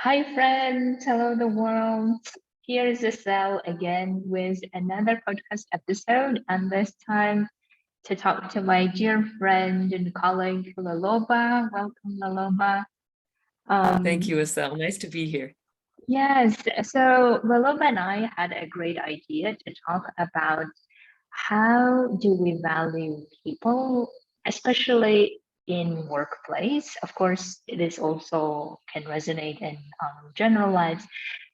Hi, friends. Hello, the world. Here is Estelle again with another podcast episode, and this time to talk to my dear friend and colleague, Leloba. Welcome, Leloba. Thank you, Um, Estelle. Nice to be here. yes, so Leloba and I had a great idea to talk about how do we value people, especially in workplace. Of course, it is also can resonate in general lives,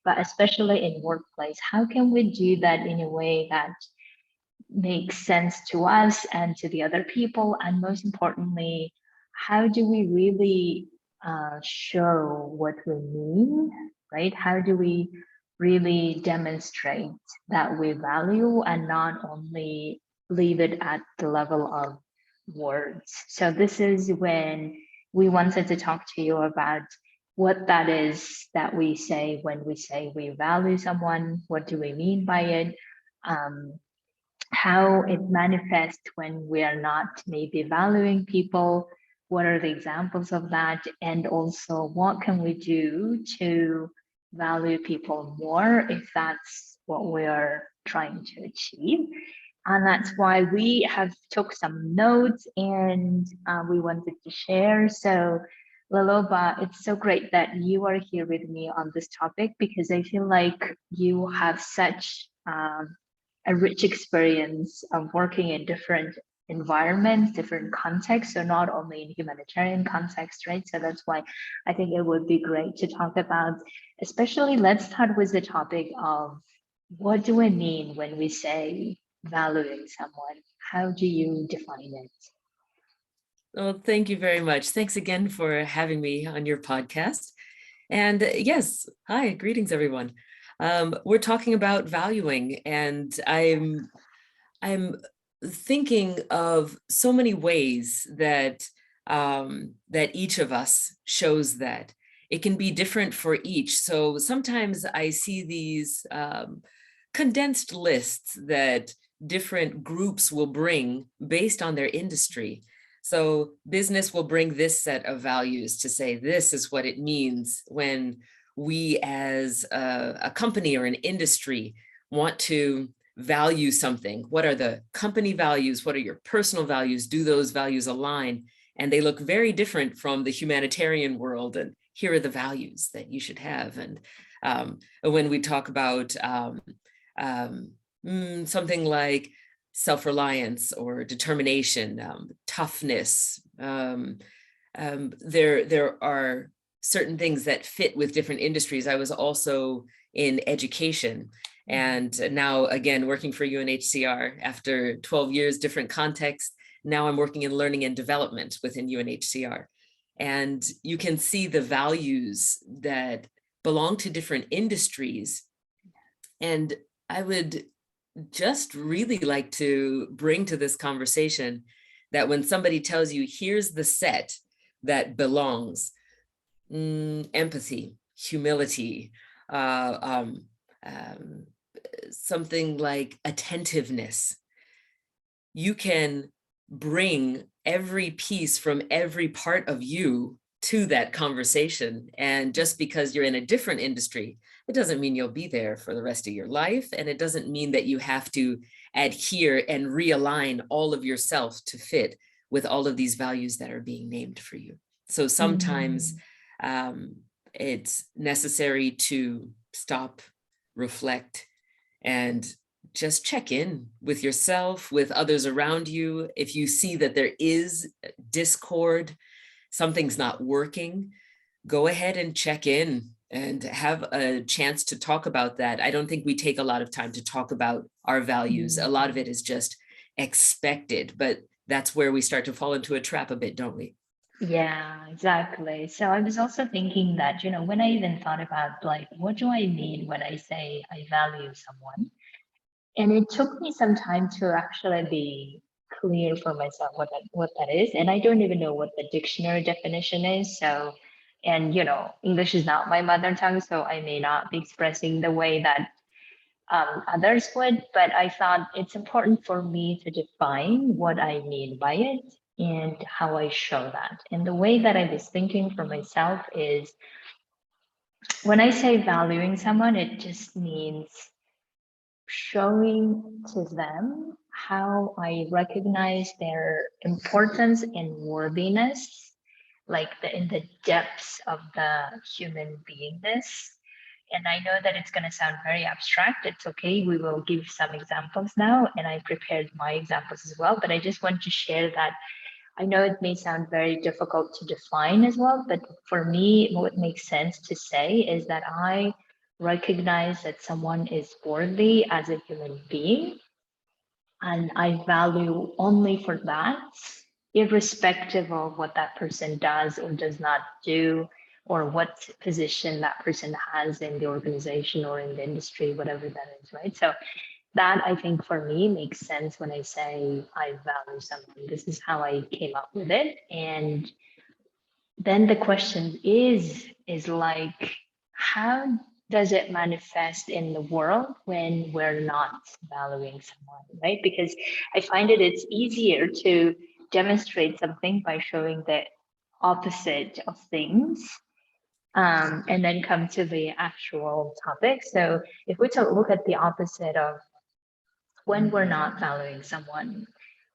but especially in workplace, how can we do that in a way that makes sense to us and to the other people? And most importantly, how do we really show what we mean, right? How do we really demonstrate that we value and not only leave it at the level of words? So, this is when we wanted to talk to you about what that is that we say when we say we value someone. What do we mean by it? Um, how it manifests when we are not maybe valuing people, what are the examples of that, and also what can we do to value people more if that's what we are trying to achieve. And that's why we have took some notes and we wanted to share. So Laloba, it's so great that you are here with me on this topic because I feel like you have such a rich experience of working in different environments, different contexts, so not only in humanitarian context, right? So that's why I think it would be great to talk about, especially let's start with the topic of what do we mean when we say valuing someone? How do you define it? Well, thank you very much. Thanks again for having me on your podcast. And yes, hi, greetings, everyone. We're talking about valuing, and I'm thinking of so many ways that that each of us shows that. It can be different for each. So sometimes I see these condensed lists that different groups will bring based on their industry. So business will bring this set of values to say this is what it means when we as a company or an industry want to value something. What are the company values? What are your personal values? Do those values align? And they look very different from the humanitarian world. And here are the values that you should have. And when we talk about something like self-reliance or determination, toughness, there are certain things that fit with different industries. I was also in education, and now again working for UNHCR after 12 years, different context. Now I'm working in learning and development within UNHCR, and you can see the values that belong to different industries. And I would just really like to bring to this conversation that when somebody tells you, here's the set that belongs, empathy, humility, uh, um, um, something like attentiveness, you can bring every piece from every part of you to that conversation. And just because you're in a different industry, it doesn't mean you'll be there for the rest of your life. And it doesn't mean that you have to adhere and realign all of yourself to fit with all of these values that are being named for you. So sometimes it's necessary to stop, reflect, and just check in with yourself, with others around you. If you see that there is discord, something's not working, go ahead and check in and have a chance to talk about that. I don't think we take a lot of time to talk about our values. A lot of it is just expected, but that's where we start to fall into a trap a bit, don't we? Yeah, exactly. So I was also thinking that, when I even thought about like, what do I mean when I say I value someone? And it took me some time to actually be clear for myself what that is. And I don't even know what the dictionary definition is. So, and English is not my mother tongue, so I may not be expressing the way that others would. But I thought it's important for me to define what I mean by it and how I show that. And the way that I was thinking for myself is when I say valuing someone, it just means showing to them how I recognize their importance and worthiness, like in the depths of the human beingness. And I know that it's going to sound very abstract. It's okay. We will give some examples now, and I prepared my examples as well. But I just want to share that I know it may sound very difficult to define as well, but for me, what makes sense to say is that I recognize that someone is worthy as a human being, and I value only for that, irrespective of what that person does or does not do, or what position that person has in the organization or in the industry, whatever that is, right? So that I think for me makes sense when I say I value something. This is how I came up with it. And then the question is like, how does it manifest in the world when we're not valuing someone, right? Because I find it's easier to demonstrate something by showing the opposite of things, and then come to the actual topic. So if we look at the opposite of when we're not valuing someone,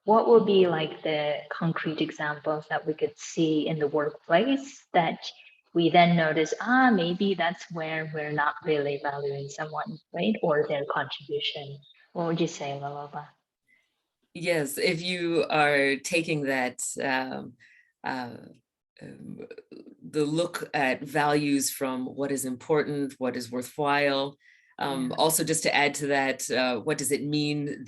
what will be like the concrete examples that we could see in the workplace that we then notice, maybe that's where we're not really valuing someone, right? Or their contribution. What would you say, Lalova? Yes, if you are taking that uh, um, the look at values from what is important, what is worthwhile. Yeah. Also, just to add to that, what does it mean?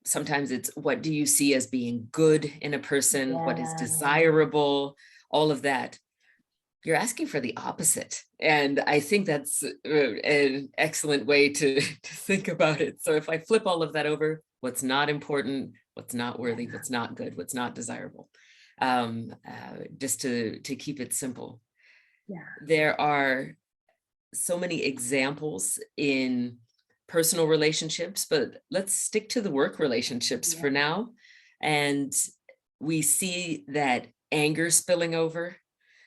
Sometimes it's what do you see as being good in a person? What is Yeah. desirable? All of that. You're asking for the opposite. And I think that's an excellent way to think about it. So if I flip all of that over, what's not important, what's not worthy, what's not good, what's not desirable, just to keep it simple. Yeah. There are so many examples in personal relationships, but let's stick to the work relationships for now. And we see that anger spilling over.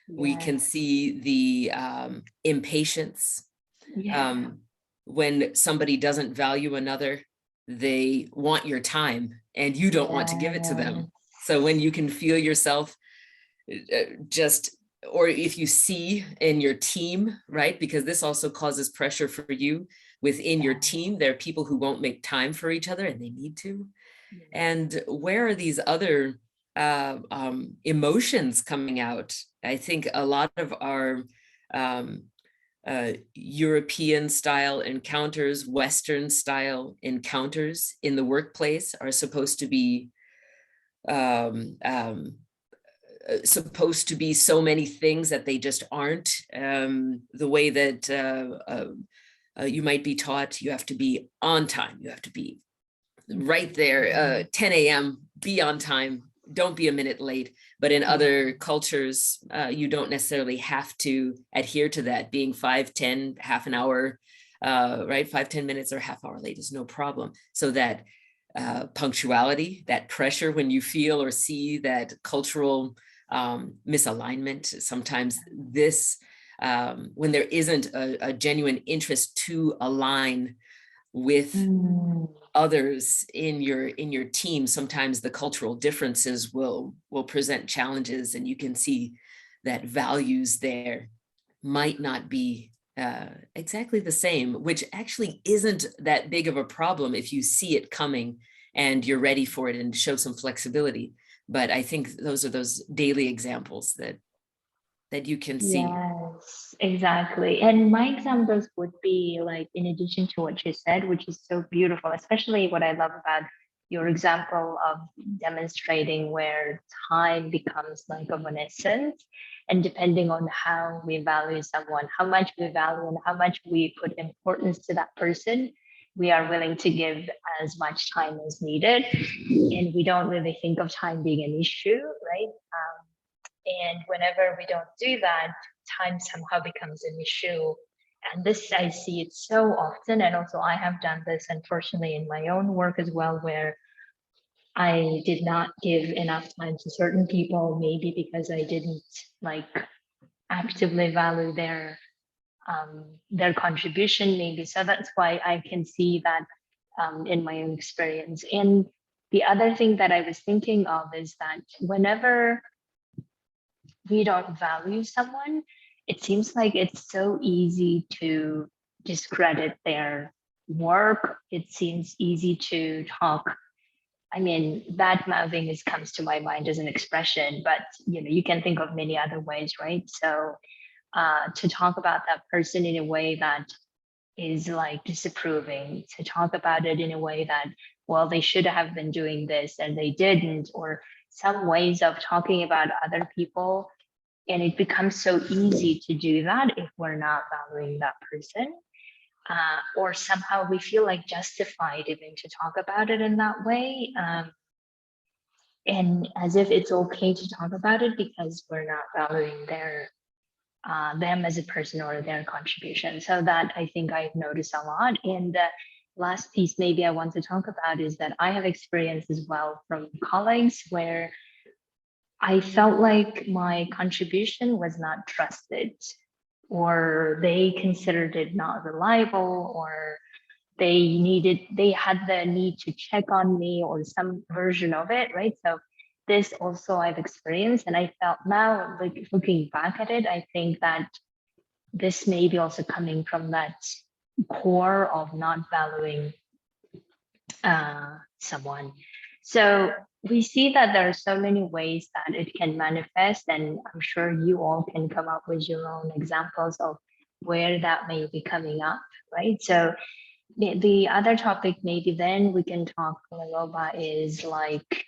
We can see the impatience. Yeah. When somebody doesn't value another, they want your time and you don't want to give it to Yeah. them. So when you can feel yourself just, or if you see in your team, right? Because this also causes pressure for you within your team. There are people who won't make time for each other and they need to. And where are these other emotions coming out? I think a lot of our European style encounters, Western style encounters in the workplace are supposed to be supposed to be so many things that they just aren't. The way that you might be taught, you have to be on time, you have to be right there, 10 a.m., be on time, don't be a minute late. But in other cultures, you don't necessarily have to adhere to that. Being 5, 10, half an hour, right? 5, 10 minutes or half hour late is no problem. So that punctuality, that pressure when you feel or see that cultural misalignment, sometimes this, when there isn't a genuine interest to align with others in your team, sometimes the cultural differences will present challenges, and you can see that values there might not be exactly the same, which actually isn't that big of a problem if you see it coming and you're ready for it and show some flexibility. But I think those are those daily examples that you can see. Yes, exactly. And my examples would be like, in addition to what you said, which is so beautiful, especially what I love about your example of demonstrating where time becomes like of an essence. And depending on how we value someone, how much we value and how much we put importance to that person, we are willing to give as much time as needed. And we don't really think of time being an issue, right? And whenever we don't do that, time somehow becomes an issue. And this, I see it so often. And also, I have done this, unfortunately, in my own work as well, where I did not give enough time to certain people, maybe because I didn't like actively value their contribution maybe. So that's why I can see that in my own experience. And the other thing that I was thinking of is that whenever we don't value someone, it seems like it's so easy to discredit their work. It seems easy to talk. I mean, bad mouthing is comes to my mind as an expression, but you can think of many other ways, right? So to talk about that person in a way that is like disapproving, to talk about it in a way that, well, they should have been doing this and they didn't, or some ways of talking about other people. And it becomes so easy to do that if we're not valuing that person. Or somehow we feel like justified even to talk about it in that way. And as if it's okay to talk about it because we're not valuing them as a person or their contribution. So that I think I've noticed a lot. And the last piece maybe I want to talk about is that I have experienced as well from colleagues where I felt like my contribution was not trusted, or they considered it not reliable, or they had the need to check on me or some version of it, right? So this also I've experienced, and I felt now, like looking back at it, I think that this may be also coming from that core of not valuing someone. So we see that there are so many ways that it can manifest, and I'm sure you all can come up with your own examples of where that may be coming up, right? So the other topic maybe then we can talk a little about is like,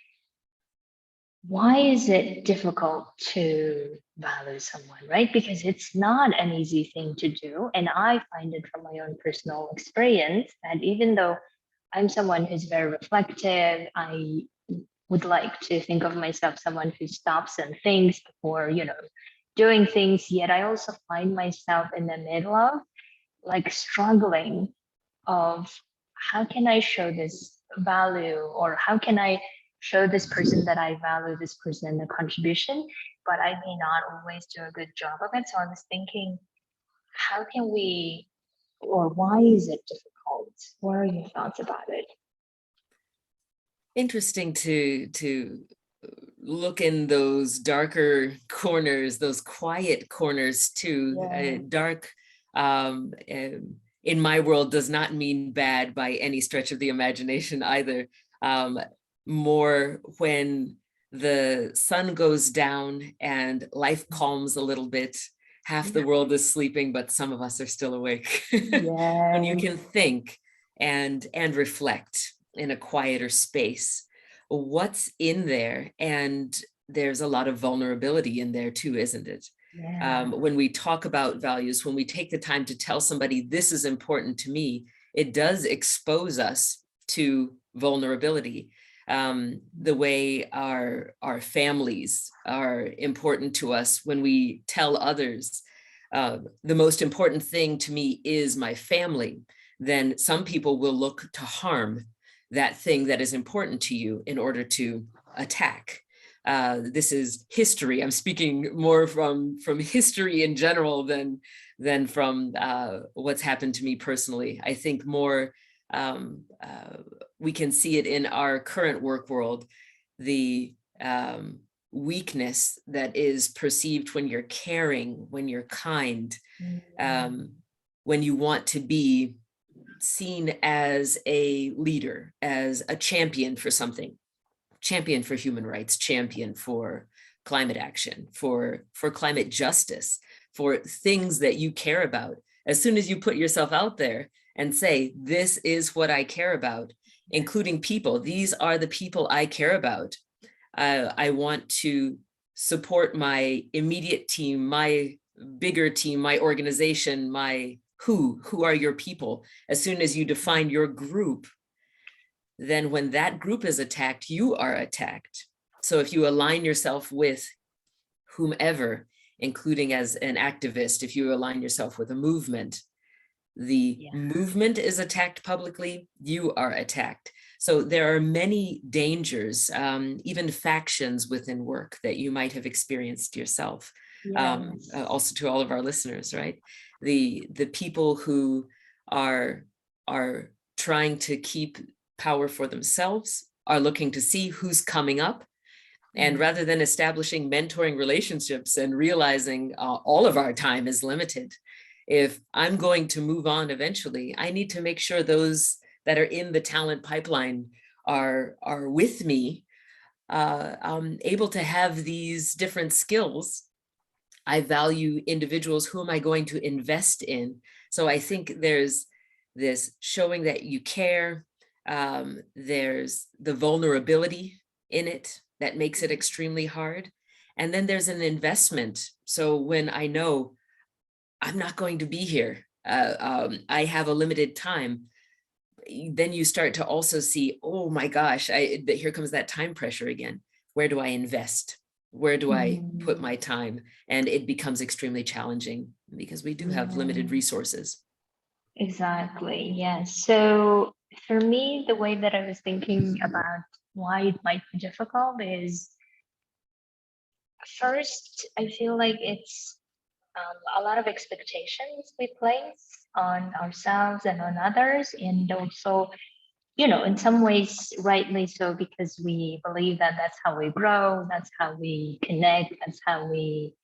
why is it difficult to value someone, right? Because it's not an easy thing to do. And I find it from my own personal experience that even though I'm someone who's very reflective, I would like to think of myself someone who stops and thinks before, doing things, yet I also find myself in the middle of like struggling of how can I show this value, or how can I show this person that I value this person and the contribution, but I may not always do a good job of it. So I was thinking, how can we, or why is it difficult? What are your thoughts about it? Interesting to look in those darker corners, those quiet corners too. Yeah. Dark in my world does not mean bad by any stretch of the imagination either. More when the sun goes down and life calms a little bit. Half the world is sleeping, but some of us are still awake. When you Yes. can think and reflect in a quieter space, what's in there. And there's a lot of vulnerability in there too, isn't it? Yeah. When we talk about values, when we take the time to tell somebody this is important to me, it does expose us to vulnerability. The way our families are important to us, when we tell others, the most important thing to me is my family, then some people will look to harm that thing that is important to you in order to attack. This is history. I'm speaking more from history in general than from what's happened to me personally. I think more we can see it in our current work world, the weakness that is perceived when you're caring, when you're kind, when you want to be seen as a leader, as a champion for something, champion for human rights, champion for climate action, for climate justice, for things that you care about. As soon as you put yourself out there and say, this is what I care about, including people, these are the people I care about. I want to support my immediate team, my bigger team, my organization, my who are your people. As soon as you define your group, then when that group is attacked, you are attacked. So if you align yourself with whomever, including as an activist, if you align yourself with a movement, the movement is attacked publicly, you are attacked. So there are many dangers, even factions within work that you might have experienced yourself. Yes. Also to all of our listeners, right? The people who are trying to keep power for themselves are looking to see who's coming up. And rather than establishing mentoring relationships and realizing all of our time is limited, if I'm going to move on eventually, I need to make sure those that are in the talent pipeline are with me, able to have these different skills. I value individuals. Who am I going to invest in? So I think there's this showing that you care. There's the vulnerability in it that makes it extremely hard. And then there's an investment. So when I know I'm not going to be here, I have a limited time, then you start to also see, oh my gosh, here comes that time pressure again. Where do I invest? Where do I put my time? And it becomes extremely challenging because we do have limited resources. Exactly. Yes. So for me, the way that I was thinking about why it might be difficult is first, I feel like it's a lot of expectations we place on ourselves and on others. And also, in some ways, rightly so, because we believe that that's how we grow, that's how we connect, that's how we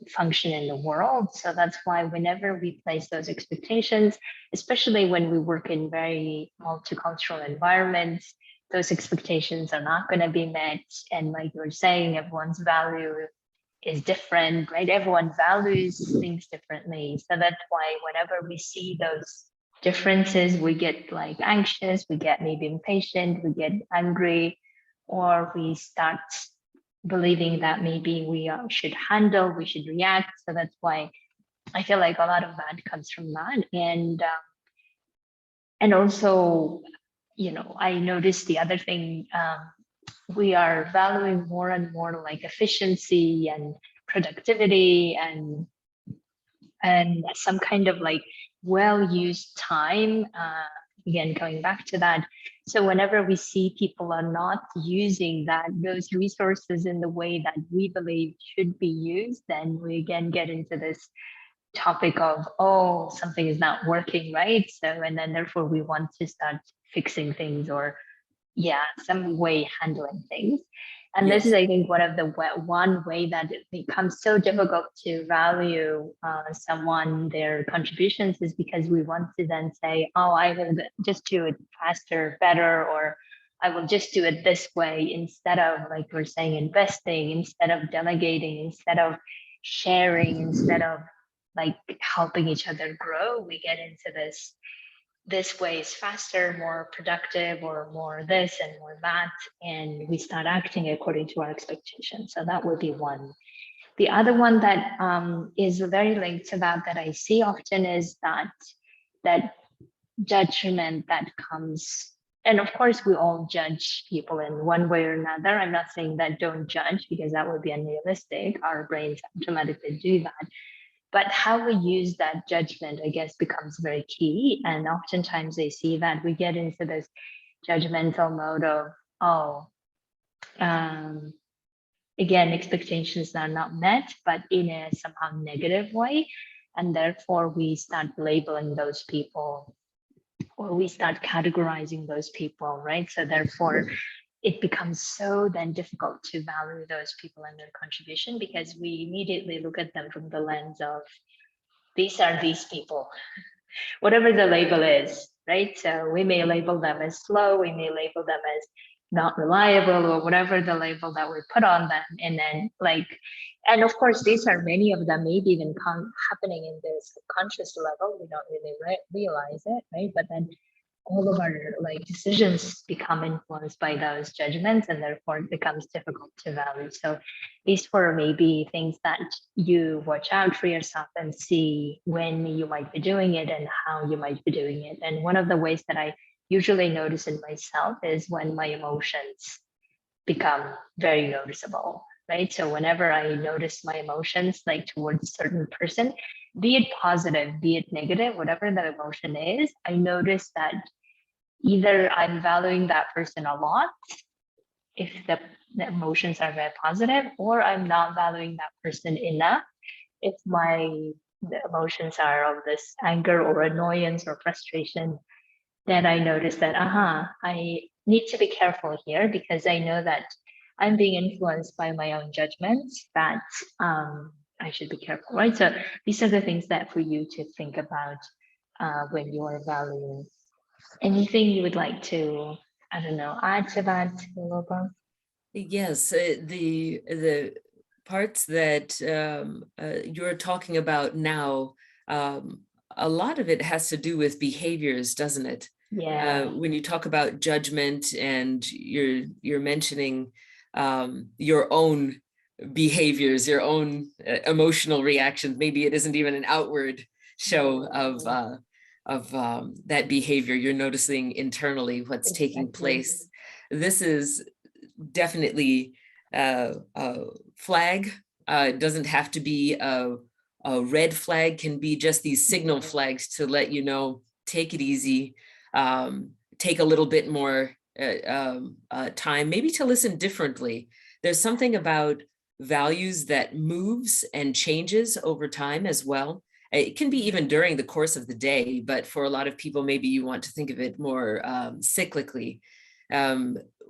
function in the world. So that's why whenever we place those expectations, especially when we work in very multicultural environments, those expectations are not going to be met. And like you were saying, everyone's value is different, right? Everyone values things differently. So that's why whenever we see those differences, we get like anxious, we get maybe impatient, we get angry, or we start believing that maybe we should handle, we should react. So that's why I feel like a lot of that comes from that. And also, I noticed the other thing, we are valuing more and more like efficiency and productivity and some kind of like well-used time. Again, going back to that. So whenever we see people are not using those resources in the way that we believe should be used, then we again get into this topic of, oh, something is not working, right? So, and then therefore we want to start fixing things or some way handling things. And this is, Yes. I think, one way that it becomes so difficult to value someone, their contributions, is because we want to then say, oh, I will just do it faster, better, or I will just do it this way, instead of, like we're saying, investing, instead of delegating, instead of sharing, instead of like helping each other grow. We get into this way is faster, more productive, or more this and more that, and we start acting according to our expectations. So that would be one. The other one that is very linked to that I see often is that judgment that comes. And of course, we all judge people in one way or another. I'm not saying that don't judge, because that would be unrealistic. Our brains automatically do that. But how we use that judgment, I guess, becomes very key. And oftentimes I see that we get into this judgmental mode of, oh, um, again, expectations are not met, but in a somehow negative way. And therefore we start labeling those people, or we start categorizing those people, right? So therefore it becomes so then difficult to value those people and their contribution, because we immediately look at them from the lens of, these are these people, whatever the label is, right? So we may label them as slow, we may label them as not reliable, or whatever the label that we put on them. And then and of course, these are many of them, maybe even happening in this subconscious level. We don't really realize it, right? But then all of our decisions become influenced by those judgments, and therefore it becomes difficult to value. So these were maybe things that you watch out for yourself and see when you might be doing it and how you might be doing it. And one of the ways that I usually notice in myself is when my emotions become very noticeable, right? So whenever I notice my emotions like towards a certain person, be it positive, be it negative, whatever that emotion is, I notice that either I'm valuing that person a lot, if the the emotions are very positive, or I'm not valuing that person enough. If the emotions are of this anger or annoyance or frustration, then I notice that, I need to be careful here because I know that I'm being influenced by my own judgments, that I should be careful, right? So these are the things that for you to think about when you are valuing. Anything you would like to, I don't know, add to that, Leloba? Yes, the parts that you're talking about now, a lot of it has to do with behaviors, doesn't it? Yeah, When you talk about judgment and you're mentioning your own behaviors, your own emotional reactions, maybe it isn't even an outward show of that behavior. You're noticing internally what's taking exactly. place. This is definitely a flag. It doesn't have to be a red flag, can be just these signal flags to let you know, take it easy, take a little bit more time, maybe to listen differently. There's something about values that moves and changes over time as well. It can be even during the course of the day, but for a lot of people, maybe you want to think of it more cyclically.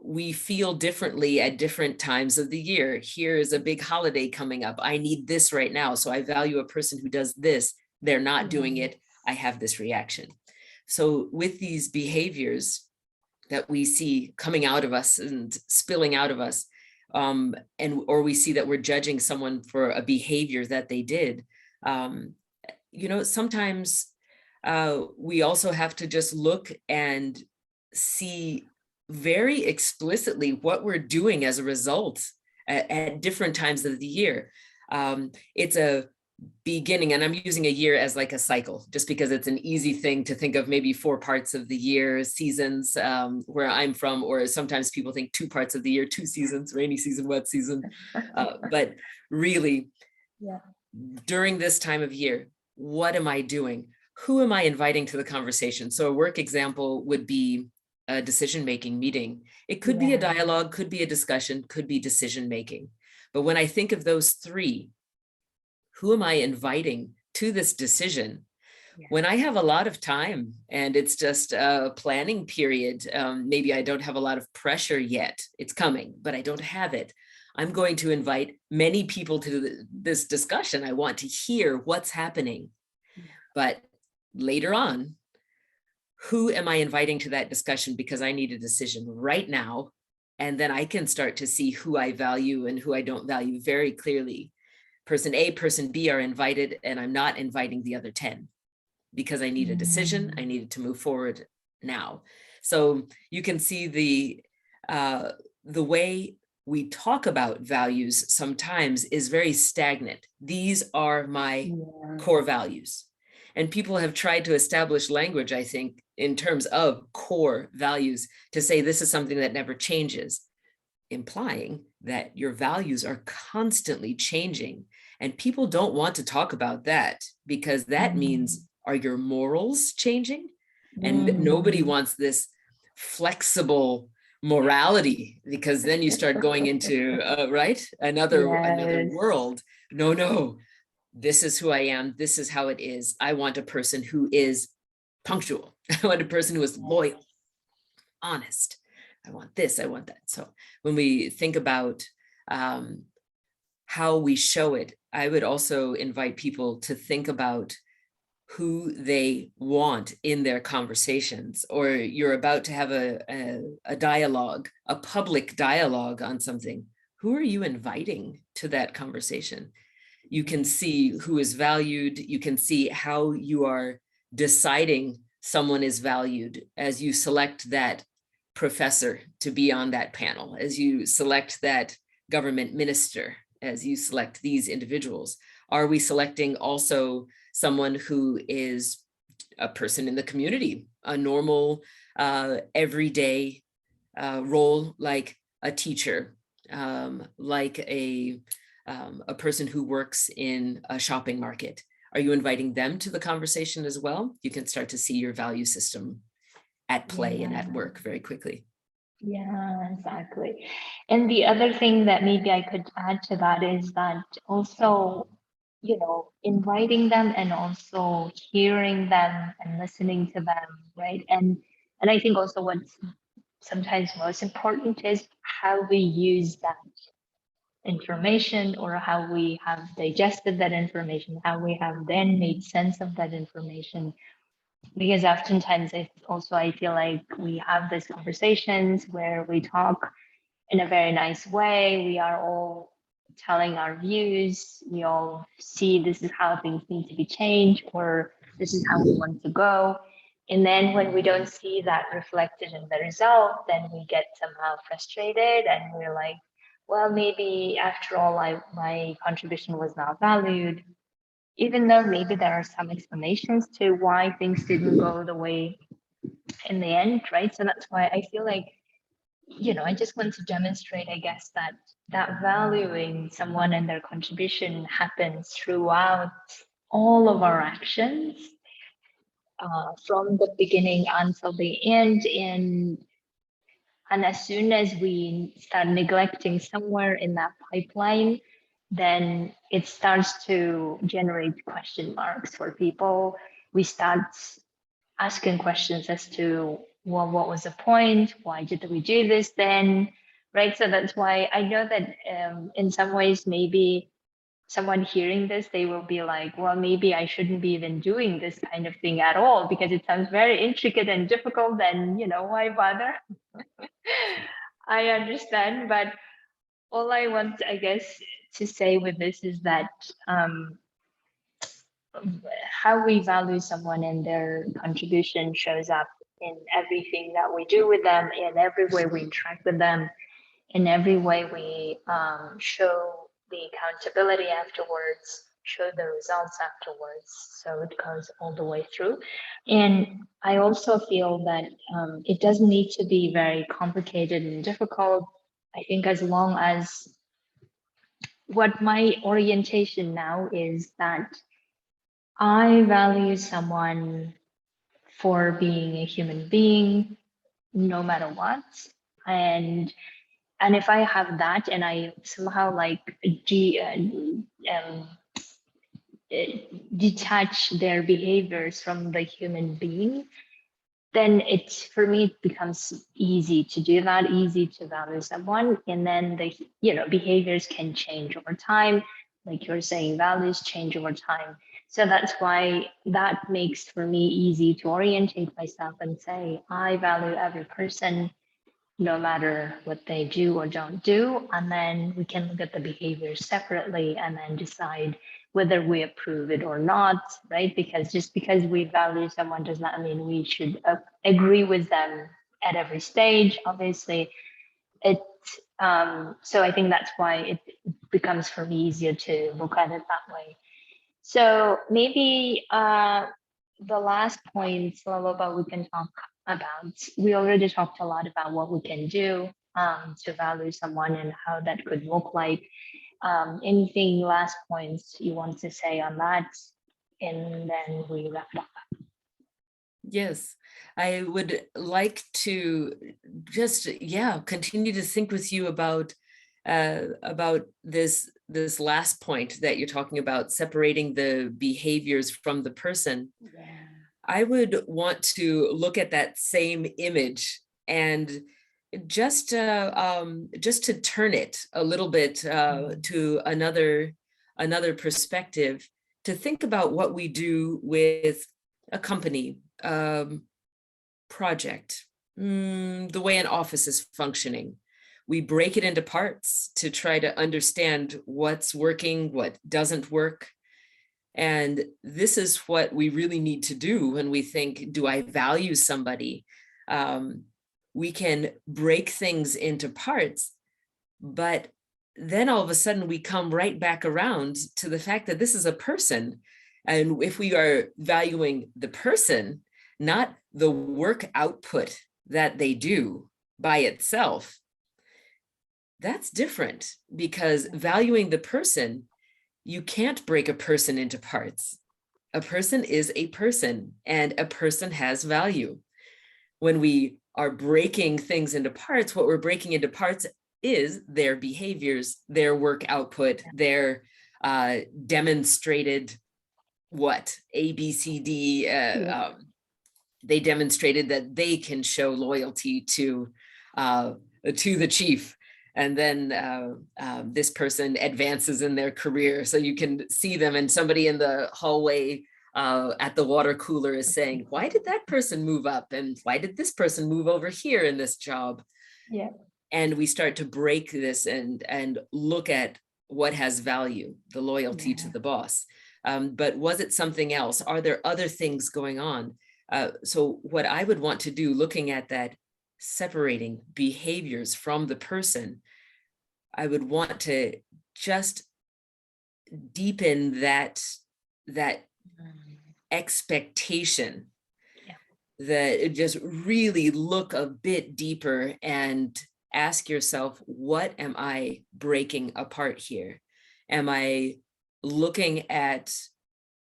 We feel differently at different times of the year. Here is a big holiday coming up. I need this right now. So I value a person who does this. They're not doing it. I have this reaction. So with these behaviors that we see coming out of us and spilling out of us, or we see that we're judging someone for a behavior that they did, sometimes we also have to just look and see very explicitly what we're doing as a result at different times of the year. It's a beginning, and I'm using a year as like a cycle, just because it's an easy thing to think of, maybe 4 parts of the year, seasons, where I'm from, or sometimes people think 2 parts of the year, 2 seasons, rainy season, wet season. But really, Yeah. during this time of year, what am I doing? Who am I inviting to the conversation? So a work example would be a decision-making meeting. It could be a dialogue, could be a discussion, could be decision-making. But when I think of those 3, who am I inviting to this decision? When I have a lot of time and it's just a planning period, maybe I don't have a lot of pressure yet. It's coming, but I don't have it. I'm going to invite many people to this discussion. I want to hear what's happening. But later on, who am I inviting to that discussion? Because I need a decision right now. And then I can start to see who I value and who I don't value very clearly. Person A, person B are invited, and I'm not inviting the other 10 because I need a decision. I needed to move forward now. So you can see the way we talk about values sometimes is very stagnant. These are my core values. And people have tried to establish language, I think, in terms of core values to say this is something that never changes, implying that your values are constantly changing. And people don't want to talk about that because that means, are your morals changing? And nobody wants this flexible morality, because then you start going into right, another world. No, this is who I am. This is how it is. I want a person who is punctual. I want a person who is loyal, honest. I want this, I want that. So when we think about how we show it, I would also invite people to think about who they want in their conversations, or you're about to have a dialogue, a public dialogue on something. Who are you inviting to that conversation? You can see who is valued. You can see how you are deciding someone is valued as you select that professor to be on that panel, as you select that government minister, as you select these individuals. Are we selecting also someone who is a person in the community, a normal, everyday role, like a teacher, like a person who works in a shopping market? Are you inviting them to the conversation as well? You can start to see your value system at play and at work very quickly. Yeah, exactly. And the other thing that maybe I could add to that is that also, inviting them and also hearing them and listening to them, right? And I think also what's sometimes most important is how we use that information, or how we have digested that information, how we have then made sense of that information. Because oftentimes I feel like we have these conversations where we talk in a very nice way. We are all telling our views. We all see this is how things need to be changed, or this is how we want to go. And then when we don't see that reflected in the result, then we get somehow frustrated and we're like, well, maybe after all, my contribution was not valued, even though maybe there are some explanations to why things didn't go the way in the end, right? So that's why I feel like, I just want to demonstrate, I guess, that valuing someone and their contribution happens throughout all of our actions, from the beginning until the end. And as soon as we start neglecting somewhere in that pipeline, then it starts to generate question marks for people. We start asking questions as to, well, what was the point? Why did we do this then? Right. So that's why I know that, in some ways, maybe someone hearing this, they will be like, well, maybe I shouldn't be even doing this kind of thing at all because it sounds very intricate and difficult. And, why bother? I understand. But all I want, I guess, to say with this is that, um, how we value someone and their contribution shows up in everything that we do with them, in every way we interact with them, in every way we, show the accountability afterwards, show the results afterwards. So it goes all the way through. And I also feel that, it doesn't need to be very complicated and difficult. I think as long as, what my orientation now is that I value someone for being a human being, no matter what. And and if I have that, and I somehow like um, detach their behaviors from the human being, then it's, for me, it becomes easy to do that, easy to value someone. And then the, behaviors can change over time. Like you're saying, values change over time. So that's why that makes for me easy to orientate myself and say, I value every person, no matter what they do or don't do. And then we can look at the behaviors separately and then decide whether we approve it or not, right? Because just because we value someone does not mean we should agree with them at every stage, obviously. It So I think that's why it becomes for me easier to look at it that way. So maybe, the last point, Leloba, we can talk about. We already talked a lot about what we can do, to value someone and how that could look like. Anything last points you want to say on that? And then we wrap up. Yes, I would like to just, continue to think with you about this last point that you're talking about, separating the behaviors from the person. Yeah. I would want to look at that same image and just to turn it a little bit to another perspective, to think about what we do with a company, project, the way an office is functioning. We break it into parts to try to understand what's working, what doesn't work. And this is what we really need to do when we think, do I value somebody? We can break things into parts, but then all of a sudden we come right back around to the fact that this is a person. And if we are valuing the person, not the work output that they do by itself, that's different, because valuing the person, you can't break a person into parts. A person is a person, and a person has value. When we are breaking things into parts, what we're breaking into parts is their behaviors, their work output, their demonstrated what A, B, C, D. They demonstrated that they can show loyalty to the chief. And then this person advances in their career. So you can see them, and somebody in the hallway at the water cooler is saying, why did that person move up? And why did this person move over here in this job? Yeah. And we start to break this and look at what has value, the loyalty to the boss. But was it something else? Are there other things going on? So what I would want to do, looking at that, separating behaviors from the person, I would want to just deepen that expectation, that just really look a bit deeper and ask yourself, what am I breaking apart here? Am I looking at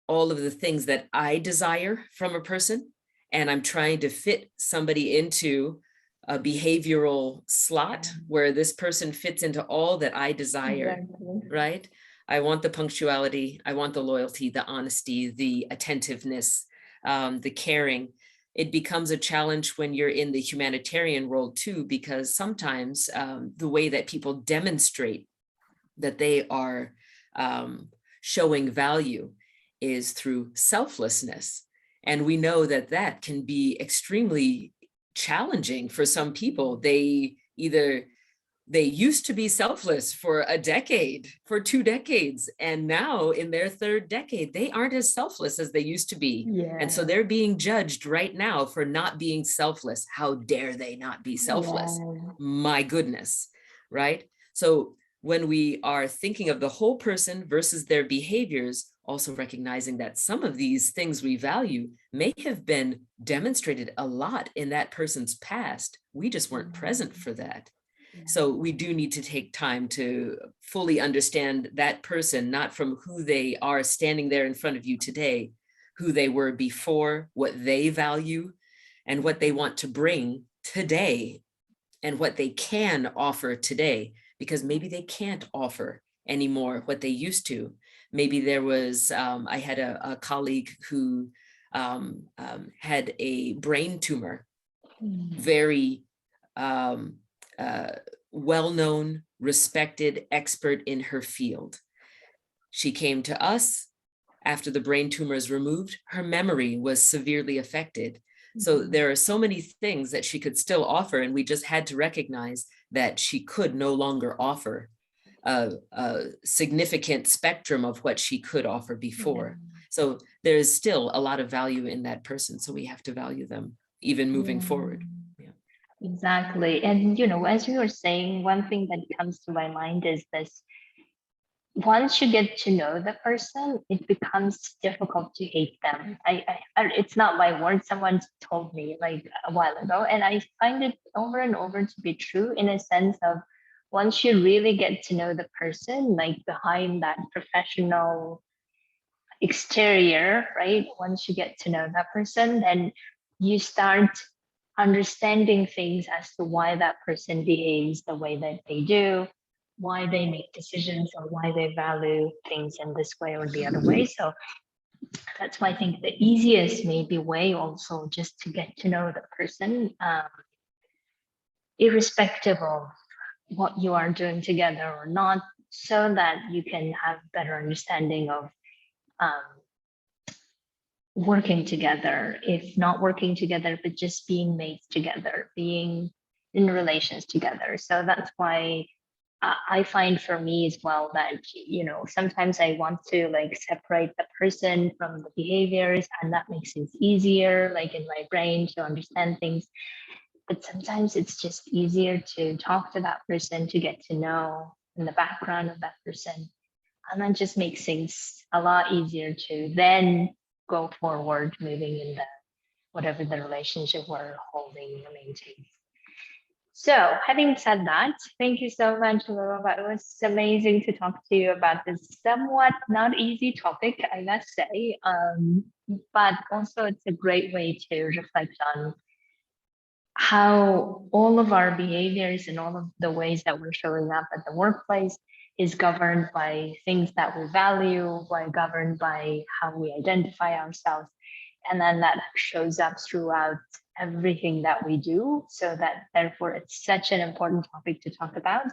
all of the things that I desire from a person, and I'm trying to fit somebody into a behavioral slot where this person fits into all that I desire, right? I want the punctuality, I want the loyalty, the honesty, the attentiveness, the caring. It becomes a challenge when you're in the humanitarian role too, because sometimes the way that people demonstrate that they are showing value is through selflessness. And we know that that can be extremely challenging for some people. They used to be selfless for a decade, for 2 decades, and now in their 3rd decade, they aren't as selfless as they used to be. Yeah. And so they're being judged right now for not being selfless. How dare they not be selfless? Yeah. My goodness, right? So when we are thinking of the whole person versus their behaviors, also recognizing that some of these things we value may have been demonstrated a lot in that person's past. We just weren't present for that. So we do need to take time to fully understand that person, not from who they are standing there in front of you today, who they were before, what they value, and what they want to bring today, and what they can offer today, because maybe they can't offer anymore what they used to. Maybe there was, I had a colleague who had a brain tumor, very well-known, respected expert in her field. She came to us after the brain tumor is removed. Her memory was severely affected. So there are so many things that she could still offer, and we just had to recognize that she could no longer offer a significant spectrum of what she could offer before. So there's still a lot of value in that person. So we have to value them even moving forward. Exactly. And, as you were saying, one thing that comes to my mind is this: once you get to know the person, it becomes difficult to hate them. It's not my word. Someone told me like a while ago, and I find it over and over to be true, in a sense of, once you really get to know the person, like behind that professional exterior, right? Once you get to know that person, then you start understanding things as to why that person behaves the way that they do, why they make decisions, or why they value things in this way or the other way. So that's why I think the easiest maybe way also just to get to know the person, irrespective of what you are doing together or not, so that you can have better understanding of working together, if not working together, but just being mates together, being in relations together. So that's why I find for me as well that, sometimes I want to like separate the person from the behaviors, and that makes it easier, like in my brain, to understand things. But sometimes it's just easier to talk to that person, to get to know in the background of that person. And that just makes things a lot easier to then go forward, moving in the whatever the relationship we're holding or maintaining. So, having said that, thank you so much, Leloba. It was amazing to talk to you about this somewhat not easy topic, I must say. But also, it's a great way to reflect on how all of our behaviors and all of the ways that we're showing up at the workplace is governed by things that we value, by governed by how we identify ourselves. And then that shows up throughout everything that we do. So that therefore it's such an important topic to talk about.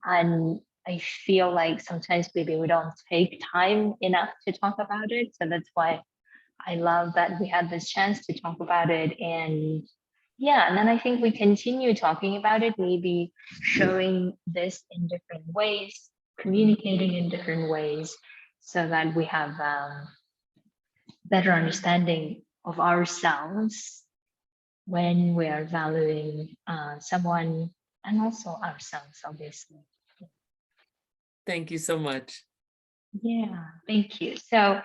And I feel like sometimes maybe we don't take time enough to talk about it. So that's why I love that we had this chance to talk about it. And yeah, and then I think we continue talking about it, maybe showing this in different ways, communicating in different ways, so that we have better understanding of ourselves when we are valuing someone and also ourselves, obviously. Thank you so much. Yeah, thank you. So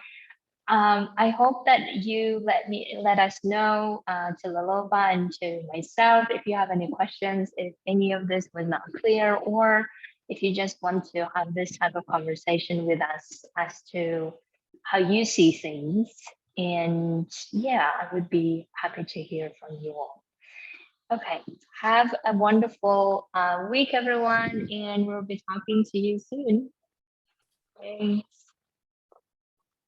I hope that you let us know to Leloba and to myself if you have any questions, if any of this was not clear, or if you just want to have this type of conversation with us as to how you see things. And yeah, I would be happy to hear from you all. Okay, have a wonderful week, everyone, and we'll be talking to you soon. Thanks.